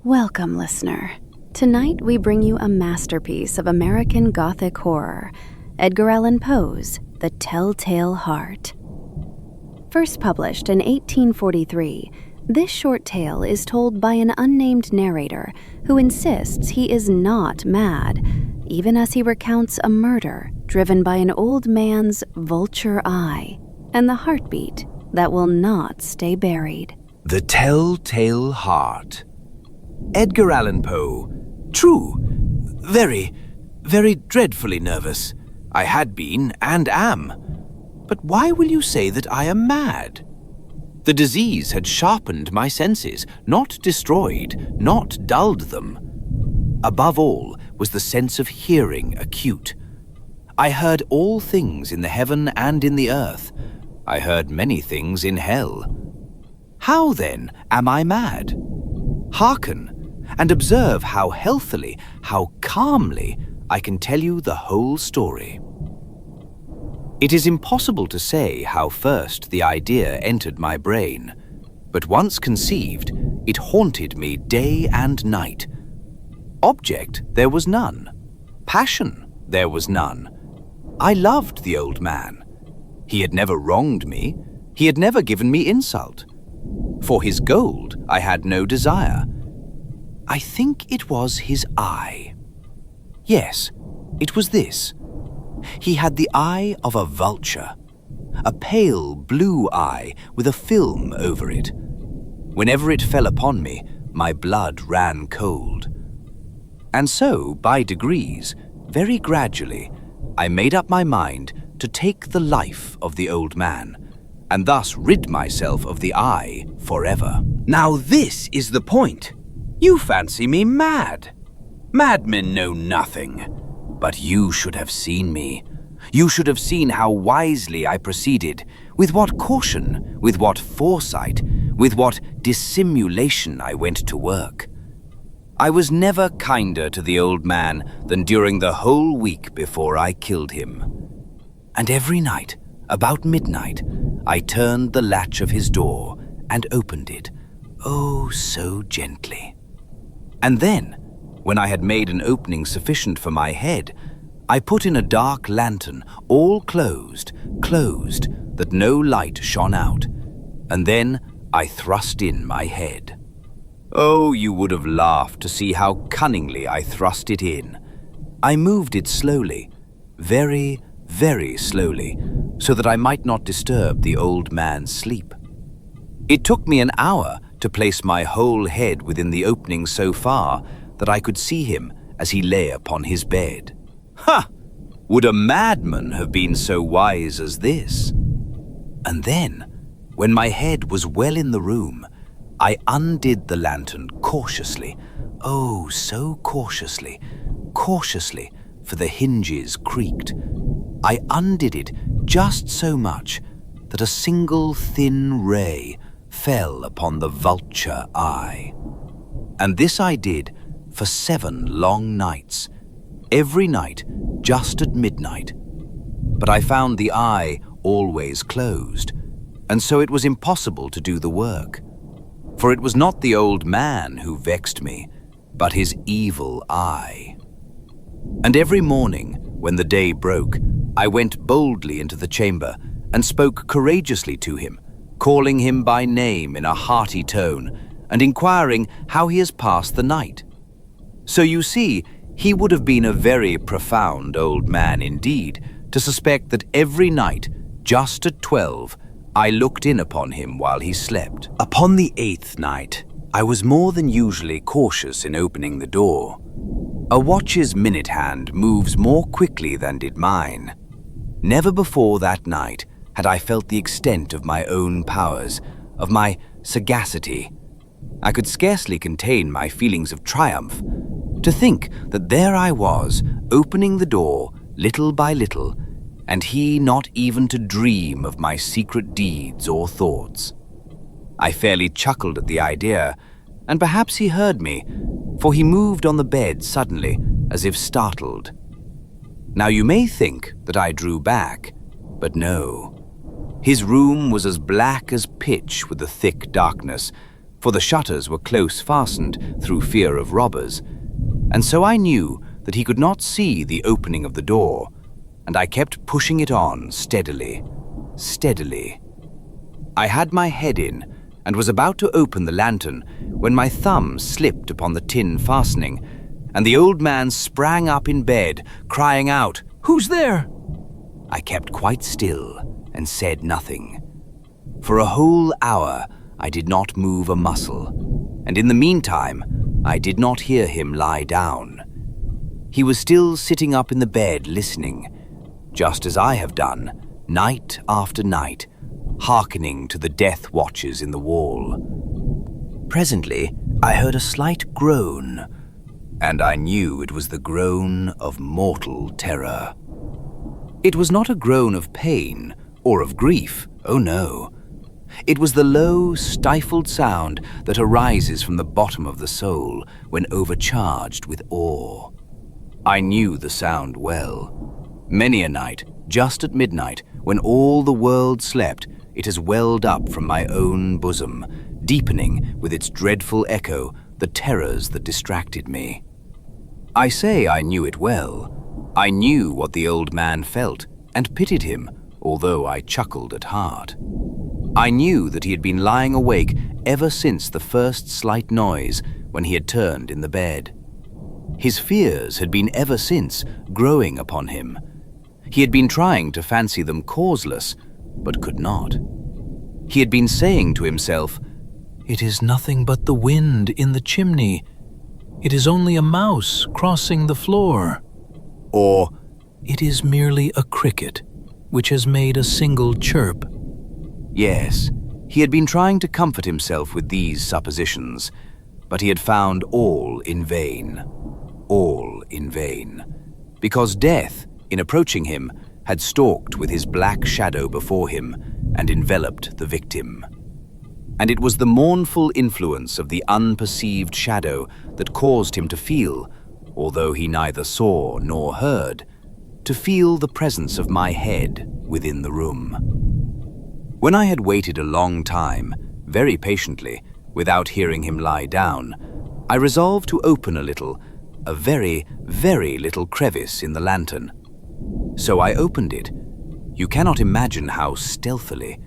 Welcome, listener. Tonight we bring you a masterpiece of American Gothic horror, Edgar Allan Poe's The Telltale Heart. First published in 1843, this short tale is told by an unnamed narrator who insists he is not mad, even as he recounts a murder driven by an old man's vulture eye and the heartbeat that will not stay buried. The Telltale Heart. Edgar Allan Poe. True. Very, very dreadfully nervous. I had been and am. But why will you say that I am mad? The disease had sharpened my senses, not destroyed, not dulled them. Above all was the sense of hearing acute. I heard all things in the heaven and in the earth. I heard many things in hell. How, then, am I mad? Hearken, and observe how healthily, how calmly I can tell you the whole story. It is impossible to say how first the idea entered my brain, but once conceived, it haunted me day and night. Object there was none. Passion there was none. I loved the old man. He had never wronged me. He had never given me insult. For his gold I had no desire. I think it was his eye. Yes, it was this. He had the eye of a vulture, a pale blue eye with a film over it. Whenever it fell upon me, my blood ran cold. And so, by degrees, very gradually, I made up my mind to take the life of the old man, and thus rid myself of the eye forever. Now this is the point. You fancy me mad. Madmen know nothing. But you should have seen me. You should have seen how wisely I proceeded, with what caution, with what foresight, with what dissimulation I went to work. I was never kinder to the old man than during the whole week before I killed him. And every night, about midnight, I turned the latch of his door and opened it, oh so gently. And then, when I had made an opening sufficient for my head, I put in a dark lantern, all closed, that no light shone out, and then I thrust in my head. Oh, you would have laughed to see how cunningly I thrust it in. I moved it slowly, very, very slowly, so that I might not disturb the old man's sleep. It took me an hour to place my whole head within the opening so far that I could see him as he lay upon his bed. Ha! Would a madman have been so wise as this? And then, when my head was well in the room, I undid the lantern cautiously, oh so cautiously, for the hinges creaked. I undid it just so much that a single thin ray fell upon the vulture eye. And this I did for 7 long nights, every night just at midnight. But I found the eye always closed, and so it was impossible to do the work. For it was not the old man who vexed me, but his evil eye. And every morning, when the day broke, I went boldly into the chamber and spoke courageously to him, calling him by name in a hearty tone, and inquiring how he has passed the night. So you see, he would have been a very profound old man indeed to suspect that every night, just at 12, I looked in upon him while he slept. Upon the 8th night, I was more than usually cautious in opening the door. A watch's minute hand moves more quickly than did mine. Never before that night had I felt the extent of my own powers, of my sagacity. I could scarcely contain my feelings of triumph. To think that there I was, opening the door little by little, and he not even to dream of my secret deeds or thoughts. I fairly chuckled at the idea, and perhaps he heard me, for he moved on the bed suddenly, as if startled. Now you may think that I drew back, but no. His room was as black as pitch with the thick darkness, for the shutters were close fastened through fear of robbers, and so I knew that he could not see the opening of the door, and I kept pushing it on steadily, steadily. I had my head in and was about to open the lantern when my thumb slipped upon the tin fastening, and the old man sprang up in bed, crying out, "Who's there?" I kept quite still and said nothing. For a whole hour I did not move a muscle, and in the meantime I did not hear him lie down. He was still sitting up in the bed listening, just as I have done, night after night, hearkening to the death watches in the wall. Presently I heard a slight groan, and I knew it was the groan of mortal terror. It was not a groan of pain or of grief, oh no. It was the low, stifled sound that arises from the bottom of the soul when overcharged with awe. I knew the sound well. Many a night, just at midnight, when all the world slept, it has welled up from my own bosom, deepening with its dreadful echo the terrors that distracted me. I say I knew it well. I knew what the old man felt and pitied him, although I chuckled at heart. I knew that he had been lying awake ever since the first slight noise when he had turned in the bed. His fears had been ever since growing upon him. He had been trying to fancy them causeless, but could not. He had been saying to himself, "It is nothing but the wind in the chimney. It is only a mouse crossing the floor." Or, "It is merely a cricket which has made a single chirp." Yes, he had been trying to comfort himself with these suppositions, but he had found all in vain. All in vain. Because death, in approaching him, had stalked with his black shadow before him and enveloped the victim. And it was the mournful influence of the unperceived shadow that caused him to feel, although he neither saw nor heard, to feel the presence of my head within the room. When I had waited a long time, very patiently, without hearing him lie down, I resolved to open a very, very little crevice in the lantern. So I opened it. You cannot imagine how stealthily,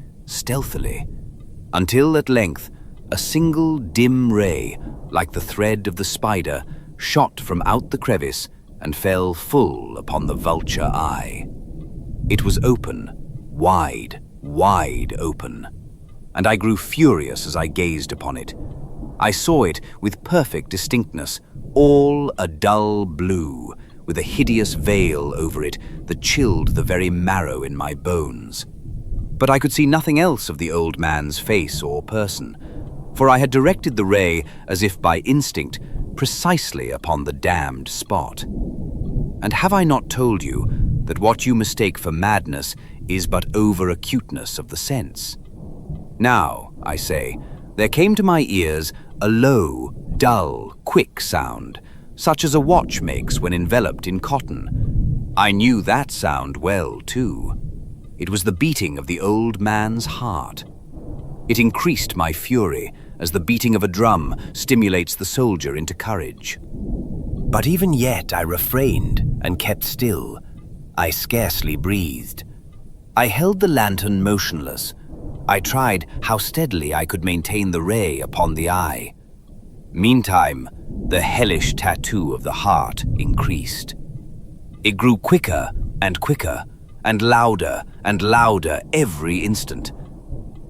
until at length a single dim ray, like the thread of the spider, shot from out the crevice and fell full upon the vulture eye. It was open, wide open, and I grew furious as I gazed upon it. I saw it with perfect distinctness, all a dull blue, with a hideous veil over it that chilled the very marrow in my bones. But I could see nothing else of the old man's face or person, for I had directed the ray, as if by instinct, precisely upon the damned spot. And have I not told you that what you mistake for madness is but over-acuteness of the sense? Now, I say, there came to my ears a low, dull, quick sound, such as a watch makes when enveloped in cotton. I knew that sound well, too. It was the beating of the old man's heart. It increased my fury, as the beating of a drum stimulates the soldier into courage. But even yet I refrained and kept still. I scarcely breathed. I held the lantern motionless. I tried how steadily I could maintain the ray upon the eye. Meantime, the hellish tattoo of the heart increased. It grew quicker and quicker, and louder every instant.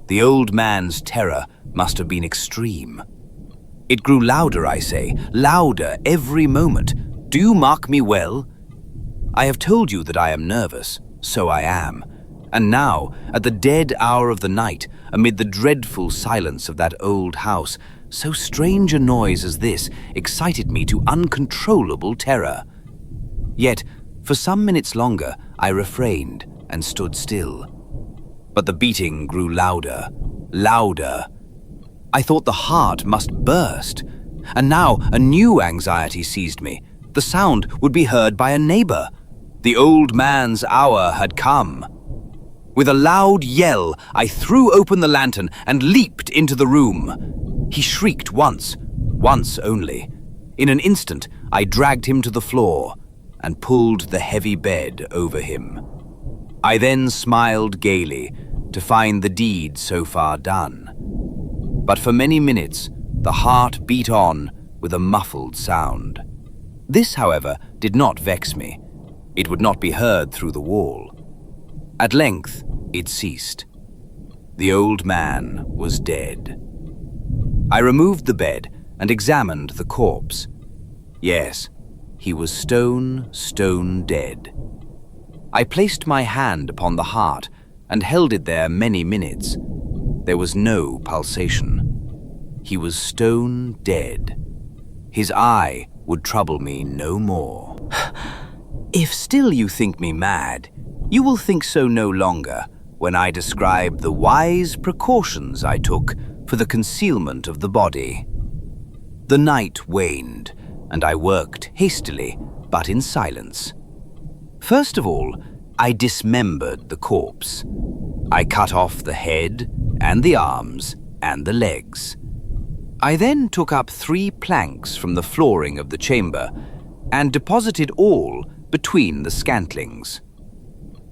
The old man's terror must have been extreme. It grew louder, I say, louder every moment. Do you mark me well? I have told you that I am nervous, so I am. And now, at the dead hour of the night, amid the dreadful silence of that old house, so strange a noise as this excited me to uncontrollable terror. Yet, for some minutes longer, I refrained and stood still. But the beating grew louder. I thought the heart must burst. And now a new anxiety seized me. The sound would be heard by a neighbor. The old man's hour had come. With a loud yell, I threw open the lantern and leaped into the room. He shrieked once only. In an instant, I dragged him to the floor and pulled the heavy bed over him. I then smiled gaily to find the deed so far done. But for many minutes, the heart beat on with a muffled sound. This, however, did not vex me. It would not be heard through the wall. At length, it ceased. The old man was dead. I removed the bed and examined the corpse. Yes, he was stone dead. I placed my hand upon the heart and held it there many minutes. There was no pulsation. He was stone dead. His eye would trouble me no more. If still you think me mad, you will think so no longer when I describe the wise precautions I took for the concealment of the body. The night waned, and I worked hastily, but in silence. First of all, I dismembered the corpse. I cut off the head and the arms and the legs. I then took up 3 planks from the flooring of the chamber and deposited all between the scantlings.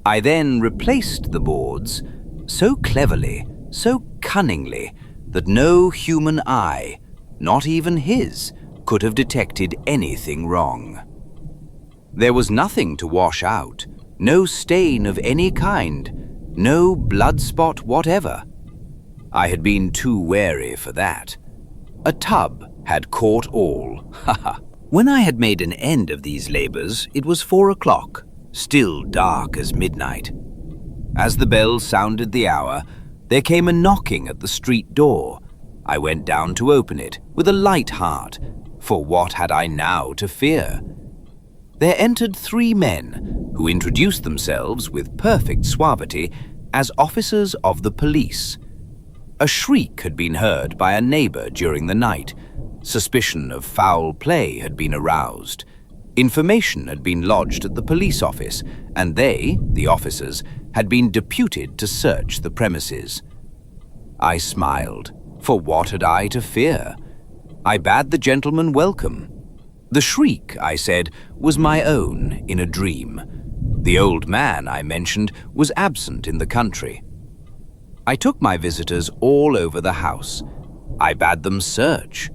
I then replaced the boards so cleverly, so cunningly, that no human eye, not even his, could have detected anything wrong. There was nothing to wash out, no stain of any kind, no blood spot whatever. I had been too wary for that. A tub had caught all. When I had made an end of these labors, it was 4 o'clock, still dark as midnight. As the bell sounded the hour, there came a knocking at the street door. I went down to open it with a light heart, for what had I now to fear? There entered 3 men who introduced themselves with perfect suavity as officers of the police. A shriek had been heard by a neighbor during the night. Suspicion of foul play had been aroused. Information had been lodged at the police office, and they, the officers, had been deputed to search the premises. I smiled, for what had I to fear? I bade the gentleman welcome. The shriek, I said, was my own in a dream. The old man, I mentioned, was absent in the country. I took my visitors all over the house. I bade them search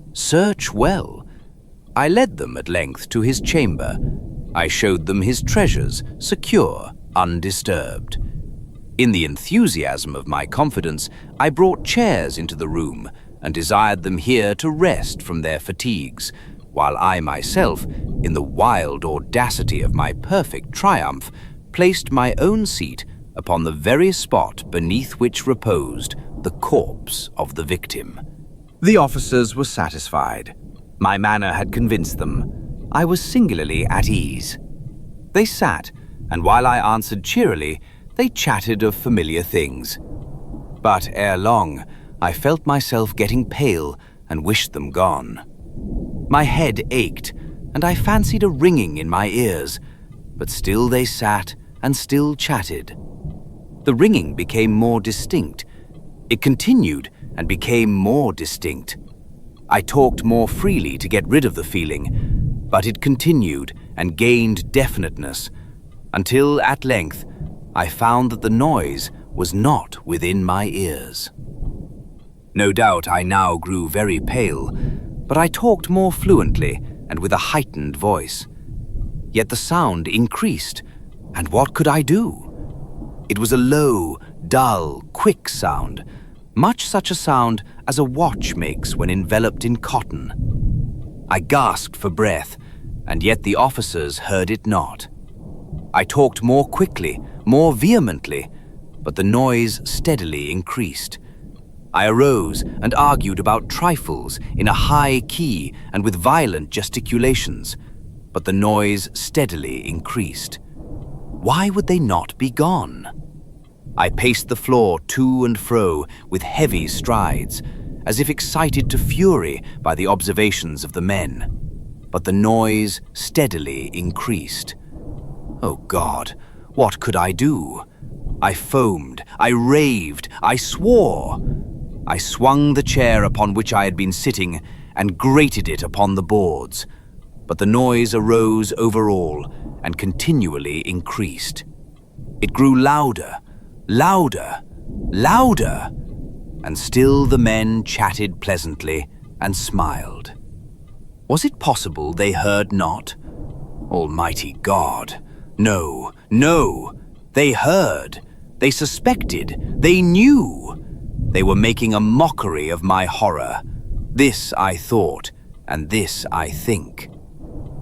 well. I led them at length to his chamber. I showed them his treasures, secure, undisturbed. In the enthusiasm of my confidence, I brought chairs into the room and desired them here to rest from their fatigues, while I myself, in the wild audacity of my perfect triumph, placed my own seat upon the very spot beneath which reposed the corpse of the victim. The officers were satisfied. My manner had convinced them. I was singularly at ease. They sat, and while I answered cheerily, they chatted of familiar things. But ere long, I felt myself getting pale and wished them gone. My head ached, and I fancied a ringing in my ears, but still they sat and still chatted. The ringing became more distinct. It continued and became more distinct. I talked more freely to get rid of the feeling, but it continued and gained definiteness, until at length I found that the noise was not within my ears. No doubt I now grew very pale, but I talked more fluently and with a heightened voice. Yet the sound increased, and what could I do? It was a low, dull, quick sound, much such a sound as a watch makes when enveloped in cotton. I gasped for breath, and yet the officers heard it not. I talked more quickly, more vehemently, but the noise steadily increased. I arose and argued about trifles in a high key and with violent gesticulations, but the noise steadily increased. Why would they not be gone? I paced the floor to and fro with heavy strides, as if excited to fury by the observations of the men, but the noise steadily increased. Oh God, what could I do? I foamed, I raved, I swore. I swung the chair upon which I had been sitting and grated it upon the boards, but the noise arose over all and continually increased. It grew louder, louder, louder, and still the men chatted pleasantly and smiled. Was it possible they heard not? Almighty God! No, no! They heard! They suspected! They knew! They were making a mockery of my horror. This I thought, and this I think.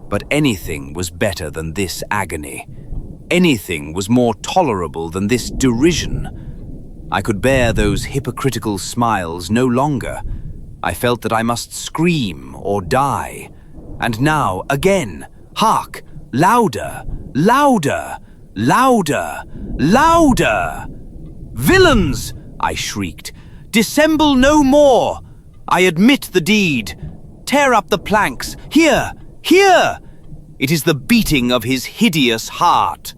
But anything was better than this agony. Anything was more tolerable than this derision. I could bear those hypocritical smiles no longer. I felt that I must scream or die. And now, again, hark! Louder! Louder! Louder! Louder! Villains! I shrieked. Dissemble no more! I admit the deed. Tear up the planks. Here! Here! It is the beating of his hideous heart.